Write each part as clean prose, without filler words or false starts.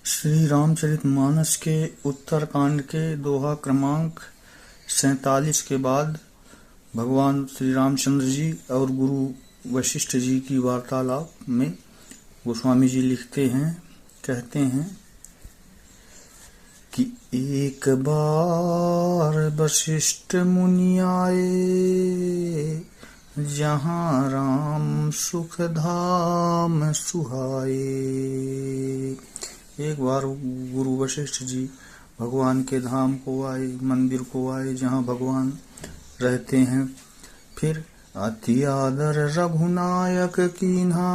श्री रामचरितमानस के उत्तरकांड के दोहा क्रमांक 47 के बाद भगवान श्री रामचंद्र जी और गुरु वशिष्ठ जी की वार्तालाप में गोस्वामी जी लिखते हैं, कहते हैं कि एक बार वशिष्ठ मुनि आए, जहाँ राम सुख धाम सुहाए। एक बार गुरु वशिष्ठ जी भगवान के धाम को आए, मंदिर को आए जहाँ भगवान रहते हैं। फिर अति आदर रघुनायक कीन्हा,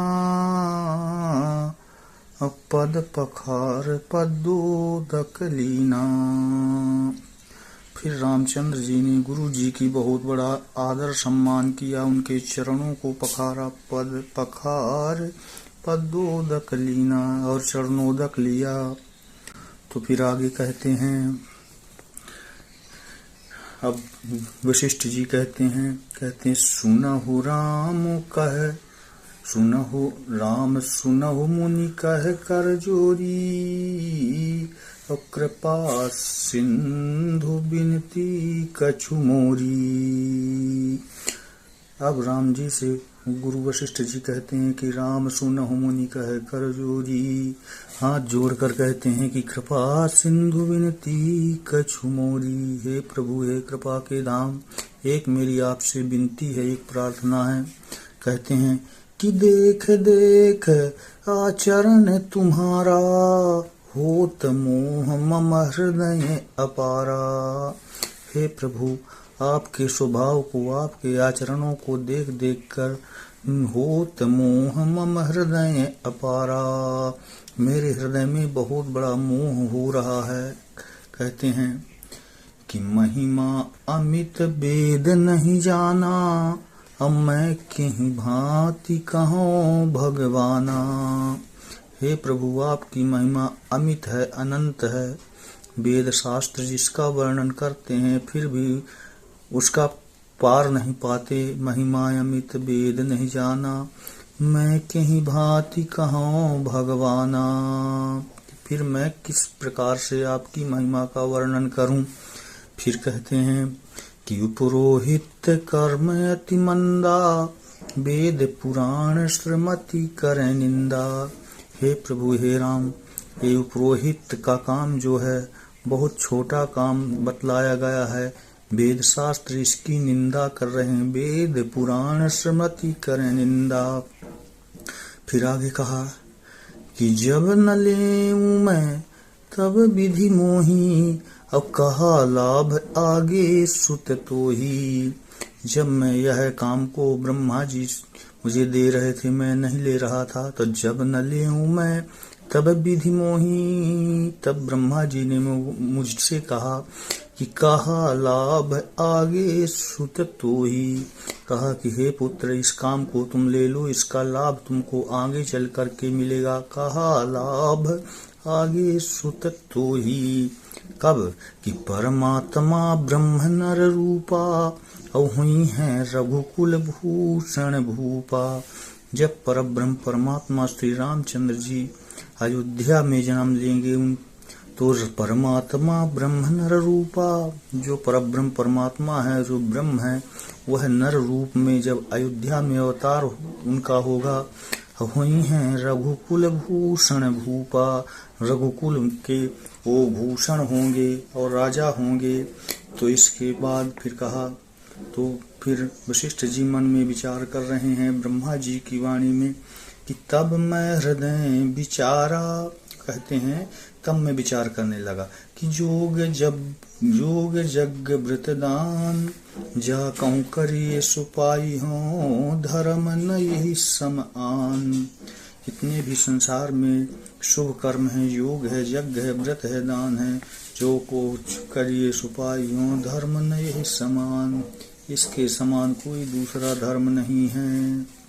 पद पखार पदोदक लीना। फिर रामचंद्र जी ने गुरु जी की बहुत बड़ा आदर सम्मान किया, उनके चरणों को पखारा, पद पखार पदोदक लीना, और चरणोदक लिया। तो फिर आगे कहते हैं, अब वशिष्ठ जी कहते हैं सुनहु राम कह, सुनहु राम सुनहु मुनि कह कर जोरी, कृपा सिंधु बिनती कछु मोरी। अब राम जी से गुरु वशिष्ठ जी कहते हैं कि राम सुनहु मुनि कह कर जोरी, हाथ जोड़कर कहते हैं कि कृपा सिंधु विनती कछु मोरी। हे प्रभु, हे कृपा के धाम, एक मेरी आपसे विनती है, एक प्रार्थना है। कहते हैं कि देख देख आचरण तुम्हारा, होत मोह मम हृदय अपारा। हे प्रभु, आपके स्वभाव को, आपके आचरणों को देख देख कर होत मोह मम हृदय अपारा, मेरे हृदय में बहुत बड़ा मोह हो रहा है। कहते हैं कि महिमा अमित वेद नहीं जाना, अब मैं कहीं भांति कहूँ भगवाना। हे प्रभु, आपकी महिमा अमित है, अनंत है। वेद शास्त्र जिसका वर्णन करते हैं फिर भी उसका पार नहीं पाते। महिमा अमित वेद नहीं जाना, मैं कहीं भांति कहूँ भगवाना। फिर मैं किस प्रकार से आपकी महिमा का वर्णन करूं। फिर कहते हैं कि पुरोहित कर्म अति मंदा, वेद पुराण श्रीमती करे निंदा। हे प्रभु, हे राम, ये पुरोहित का काम जो है बहुत छोटा काम बतलाया गया है। वेद शास्त्र इसकी निंदा कर रहे हैं, वेद पुराण स्मृति करें निंदा। फिर आगे कहा कि जब न लेऊं मैं तब विधि मोही, अब कहा लाभ आगे सुत तो ही। जब मैं यह काम को ब्रह्मा जी मुझे दे रहे थे, मैं नहीं ले रहा था, तो जब न लेऊं मैं तब विधि मोही, तब ब्रह्मा जी ने मुझसे कहा कि कहा लाभ आगे सुत तो ही। कहा कि हे पुत्र, इस काम को तुम ले लो, इसका लाभ तुमको आगे चल करके मिलेगा। कहा लाभ आगे सुत तो ही। कब? कि परमात्मा ब्रह्म नर रूपा, और हुई है रघुकुल भूषण भूपा। जब परब्रह्म परमात्मा श्री रामचंद्र जी अयोध्या में जन्म लेंगे, तो परमात्मा ब्रह्म नर रूपा, जो परब्रह्म परमात्मा है, जो ब्रह्म है, वह नर रूप में जब अयोध्या में अवतार उनका होगा, हुई हैं रघुकुल भूषण भूपा। रघुकुल के वो भूषण होंगे और राजा होंगे। तो इसके बाद फिर कहा, तो फिर वशिष्ठ जी मन में विचार कर रहे हैं ब्रह्मा जी की वाणी में कि तब मैं हृदय विचारा। कहते हैं तब मैं विचार करने लगा कि जोग जग व्रतदान, जा कहूँ करिए सुपाई हो, धर्म नहीं सम आन। इतने भी संसार में शुभ कर्म है, योग है, यज्ञ है, व्रत है, दान है, जो को करिए सुपाई हो, धर्म नहीं समान, इसके समान कोई दूसरा धर्म नहीं है।